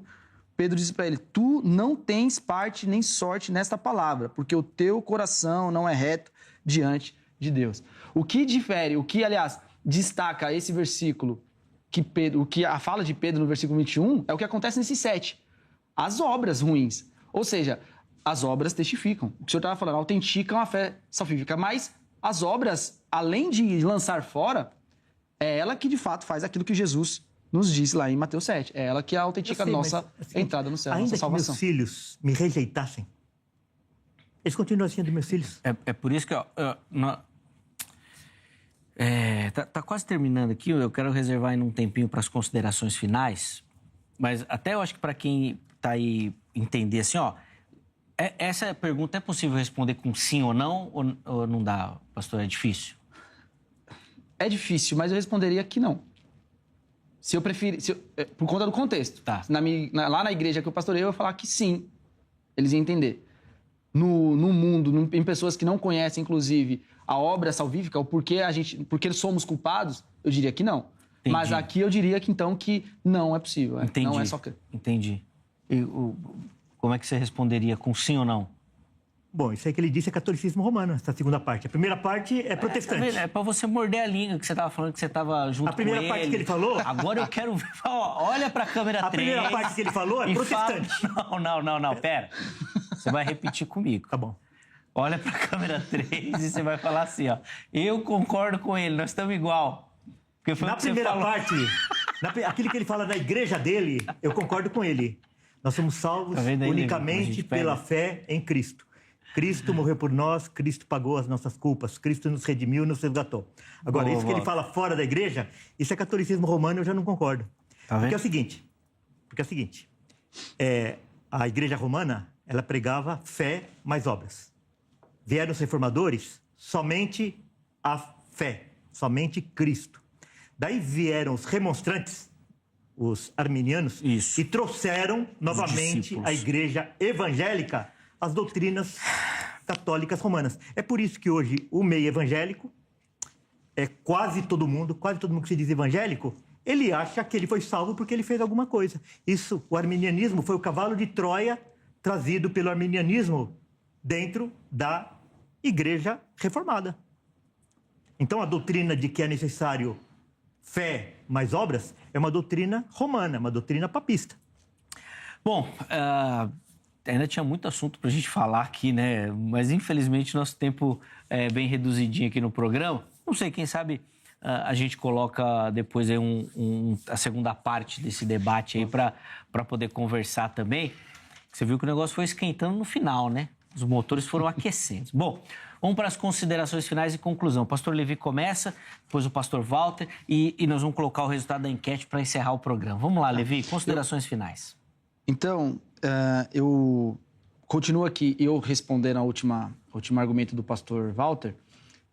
Pedro diz para ele, tu não tens parte nem sorte nesta palavra, porque o teu coração não é reto diante de Deus. O que difere, aliás, destaca esse versículo, a fala de Pedro no versículo 21, é o que acontece nesses 7. As obras ruins. Ou seja, as obras testificam. O que o senhor estava falando, autenticam a fé salvífica. Mas as obras, além de lançar fora, é ela que de fato faz aquilo que Jesus nos diz lá em Mateus 7. É ela que autentica a nossa entrada no céu, a nossa salvação. Ainda que meus filhos me rejeitassem, eles continuam sendo meus filhos. É por isso que... Tá quase terminando aqui, eu quero reservar ainda um tempinho para as considerações finais, mas até eu acho que para quem está aí entender assim, essa pergunta é possível responder com sim ou não, ou não dá, pastor? É difícil? É difícil, mas eu responderia que não. Se eu preferir, por conta do contexto. Tá. Lá na igreja que eu pastorei, eu ia falar que sim, eles iam entender. No mundo, em pessoas que não conhecem, inclusive, a obra salvífica, o porquê somos culpados, eu diria que não. Entendi. Mas aqui eu diria que então que não é possível. Entendi. Não é só crer. Entendi. Como é que você responderia? Com sim ou não? Bom, isso aí que ele disse é catolicismo romano, essa segunda parte. A primeira parte é protestante. É para você morder a língua que você estava falando que você estava junto com ele. A primeira parte que ele falou... Agora eu quero ver... Olha para a câmera 3. A primeira parte que ele falou é protestante. Não, pera. Você vai repetir comigo. Tá bom. Olha para a câmera 3 e você vai falar assim, eu concordo com ele, nós estamos igual. Porque foi Na o que você primeira falou. parte, aquilo que ele fala da igreja dele, eu concordo com ele. Nós somos salvos Tá vendo aí, unicamente Nego? pela fé em Cristo. Cristo morreu por nós, Cristo pagou as nossas culpas, Cristo nos redimiu, nos resgatou. Agora, isso que ele fala fora da igreja, isso é catolicismo romano, eu já não concordo. Tá vendo? Porque é o seguinte, a igreja romana, ela pregava fé mais obras. Vieram os reformadores, somente a fé, somente Cristo. Daí vieram os remonstrantes, os arminianos, Isso. e trouxeram novamente discípulos. à igreja evangélica as doutrinas católicas romanas. É por isso que hoje o meio evangélico, quase todo mundo que se diz evangélico, ele acha que ele foi salvo porque ele fez alguma coisa. Isso, o arminianismo foi o cavalo de Troia trazido pelo arminianismo dentro da igreja reformada. Então a doutrina de que é necessário fé mais obras é uma doutrina romana, uma doutrina papista. Bom, ainda tinha muito assunto para a gente falar aqui, né? Mas, infelizmente, nosso tempo é bem reduzidinho aqui no programa. Não sei, quem sabe a gente coloca depois aí a segunda parte desse debate aí para poder conversar também. Você viu que o negócio foi esquentando no final, né? Os motores foram aquecendo. Bom, vamos para as considerações finais e conclusão. O pastor Levi começa, depois o pastor Walter e nós vamos colocar o resultado da enquete para encerrar o programa. Vamos lá, Levi, considerações finais. Então, eu continuo aqui, eu respondendo ao último argumento do pastor Walter.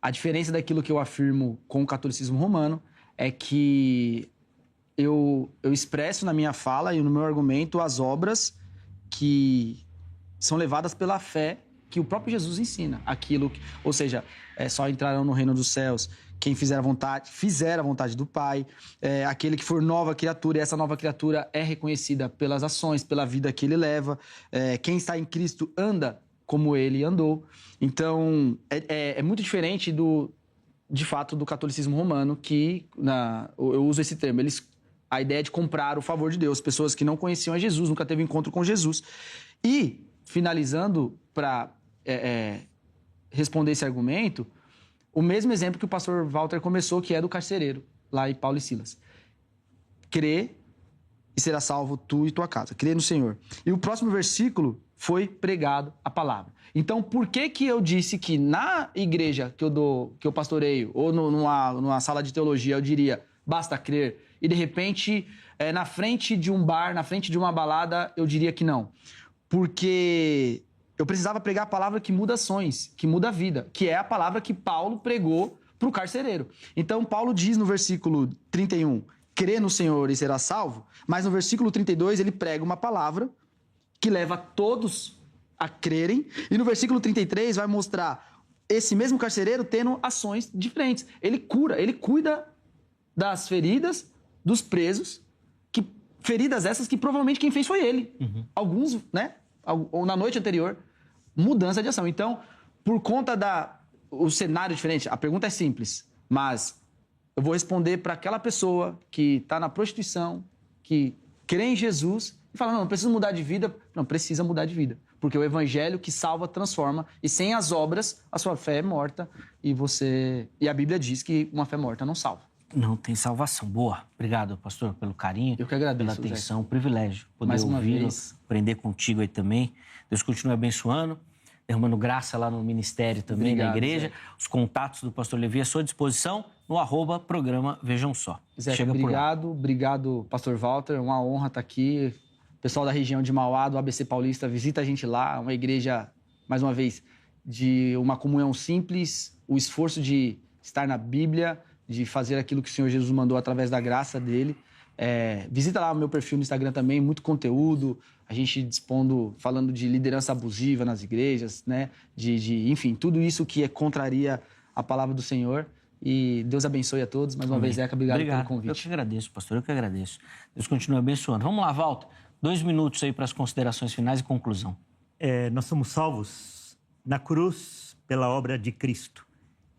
A diferença daquilo que eu afirmo com o catolicismo romano é que eu expresso na minha fala e no meu argumento as obras que são levadas pela fé que o próprio Jesus ensina. Ou seja, só entrarão no reino dos céus quem fizer a vontade do Pai, aquele que for nova criatura, e essa nova criatura é reconhecida pelas ações, pela vida que ele leva. Quem está em Cristo anda como ele andou. Então, é muito diferente de fato, do catolicismo romano, que eu uso esse termo. A ideia de comprar o favor de Deus. Pessoas que não conheciam a Jesus, nunca teve encontro com Jesus. E, finalizando, para responder esse argumento, o mesmo exemplo que o pastor Walter começou, que é do carcereiro, lá em Paulo e Silas. Crê e será salvo tu e tua casa. Crê no Senhor. E o próximo versículo foi pregado a palavra. Então, por que eu disse que na igreja que eu pastoreio, ou numa sala de teologia, eu diria, basta crer, e de repente, na frente de um bar, na frente de uma balada, eu diria que não. Porque eu precisava pregar a palavra que muda ações, que muda a vida, que é a palavra que Paulo pregou para o carcereiro. Então, Paulo diz no versículo 31, crê no Senhor e será salvo, mas no versículo 32 ele prega uma palavra que leva todos a crerem, e no versículo 33 vai mostrar esse mesmo carcereiro tendo ações diferentes. Ele cuida das feridas dos presos, feridas essas que provavelmente quem fez foi ele. Uhum. Alguns, né? Ou na noite anterior, mudança de ação. Então, por conta o cenário diferente, a pergunta é simples, mas eu vou responder para aquela pessoa que está na prostituição, que crê em Jesus e fala, não preciso mudar de vida. Não, precisa mudar de vida. Porque o evangelho que salva, transforma, e sem as obras, a sua fé é morta, e a Bíblia diz que uma fé morta não salva. Não tem salvação. Boa. Obrigado, pastor, pelo carinho. Eu que agradeço, pela atenção. Um privilégio poder ouvi-lo, aprender contigo aí também. Deus continue abençoando, derramando graça lá no ministério também, na igreja. Zé. Os contatos do pastor Levi à sua disposição no @programa Vejam Só. Zé, obrigado, pastor Walter. Uma honra estar aqui. Pessoal da região de Mauá, do ABC Paulista, visita a gente lá. Uma igreja, mais uma vez, de uma comunhão simples, o esforço de estar na Bíblia, de fazer aquilo que o Senhor Jesus mandou através da graça dele. Visita lá o meu perfil no Instagram também, muito conteúdo, a gente falando de liderança abusiva nas igrejas, né? Enfim, tudo isso que contraria a palavra do Senhor. E Deus abençoe a todos. Mais uma vez, Zeca, obrigado pelo convite. Eu que agradeço, pastor, eu que agradeço. Deus continue abençoando. Vamos lá, Walter. 2 minutos aí para as considerações finais e conclusão. Nós somos salvos na cruz pela obra de Cristo.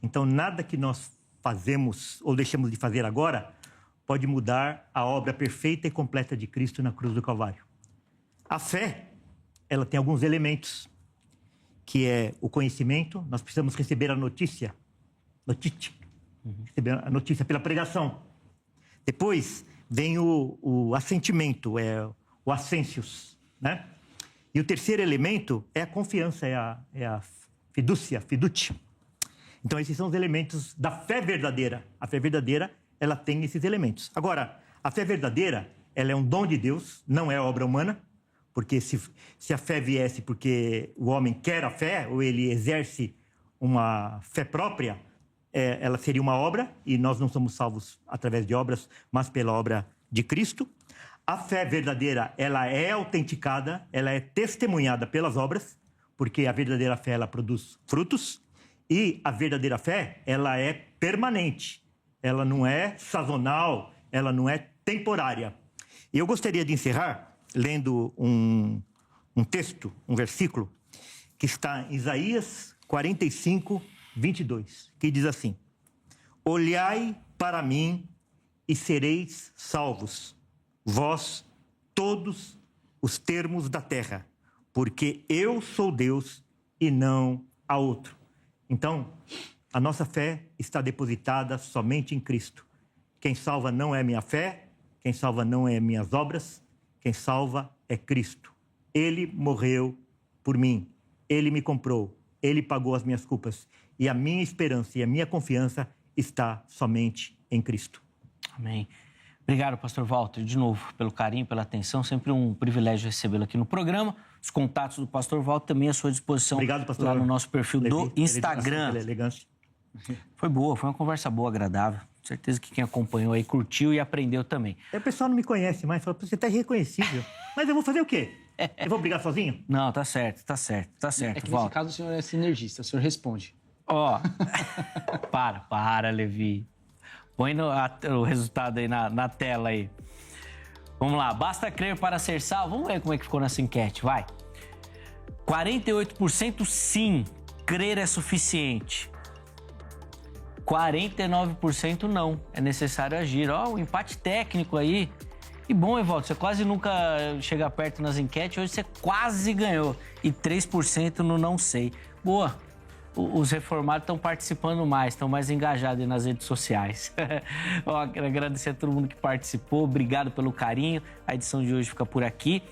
Então, nada que nós fazemos ou deixamos de fazer agora pode mudar a obra perfeita e completa de Cristo na cruz do Calvário. A fé, ela tem alguns elementos, que é o conhecimento. Nós precisamos receber a notícia, receber a notícia pela pregação. Depois vem o assentimento, o assensius, né? E o terceiro elemento é a confiança, é a fidúcia. Então, esses são os elementos da fé verdadeira. A fé verdadeira, ela tem esses elementos. Agora, a fé verdadeira, ela é um dom de Deus, não é obra humana, porque se a fé viesse porque o homem quer a fé, ou ele exerce uma fé própria, ela seria uma obra, e nós não somos salvos através de obras, mas pela obra de Cristo. A fé verdadeira, ela é autenticada, ela é testemunhada pelas obras, porque a verdadeira fé, ela produz frutos. E a verdadeira fé, ela é permanente, ela não é sazonal, ela não é temporária. E eu gostaria de encerrar lendo um texto, um versículo, que está em Isaías 45, 22, que diz assim: olhai para mim e sereis salvos, vós, todos os termos da terra, porque eu sou Deus e não há outro. Então, a nossa fé está depositada somente em Cristo. Quem salva não é minha fé, quem salva não é minhas obras, quem salva é Cristo. Ele morreu por mim, Ele me comprou, Ele pagou as minhas culpas. E a minha esperança e a minha confiança está somente em Cristo. Amém. Obrigado, pastor Walter, de novo, pelo carinho, pela atenção. Sempre um privilégio recebê-lo aqui no programa. Os contatos do pastor Walter também à sua disposição. Obrigado, pastor. Lá no nosso perfil do Instagram. Elegância. Foi boa, foi uma conversa boa, agradável. Certeza que quem acompanhou aí curtiu e aprendeu também. O pessoal não me conhece mais, fala, você tá irreconhecível. Mas eu vou fazer o quê? Eu vou brigar sozinho? Não, tá certo, tá certo, É que nesse Walter. caso o senhor é sinergista, o senhor responde. Ó, para, Levi. Põe o resultado aí na tela aí. Vamos lá, basta crer para ser salvo. Vamos ver como é que ficou nessa enquete, vai. 48% sim, crer é suficiente. 49% não, é necessário agir. Ó, um empate técnico aí. Que bom, Evaldo, você quase nunca chega perto nas enquetes, hoje você quase ganhou. E 3% no não sei. Boa, os reformados estão participando mais, estão mais engajados aí nas redes sociais. Ó, quero agradecer a todo mundo que participou, obrigado pelo carinho. A edição de hoje fica por aqui.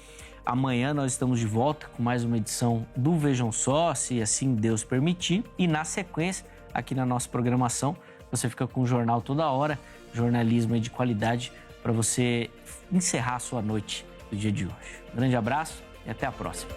Amanhã nós estamos de volta com mais uma edição do Vejam Só, se assim Deus permitir. E na sequência, aqui na nossa programação, você fica com o jornal toda hora, jornalismo de qualidade, para você encerrar a sua noite do dia de hoje. Um grande abraço e até a próxima.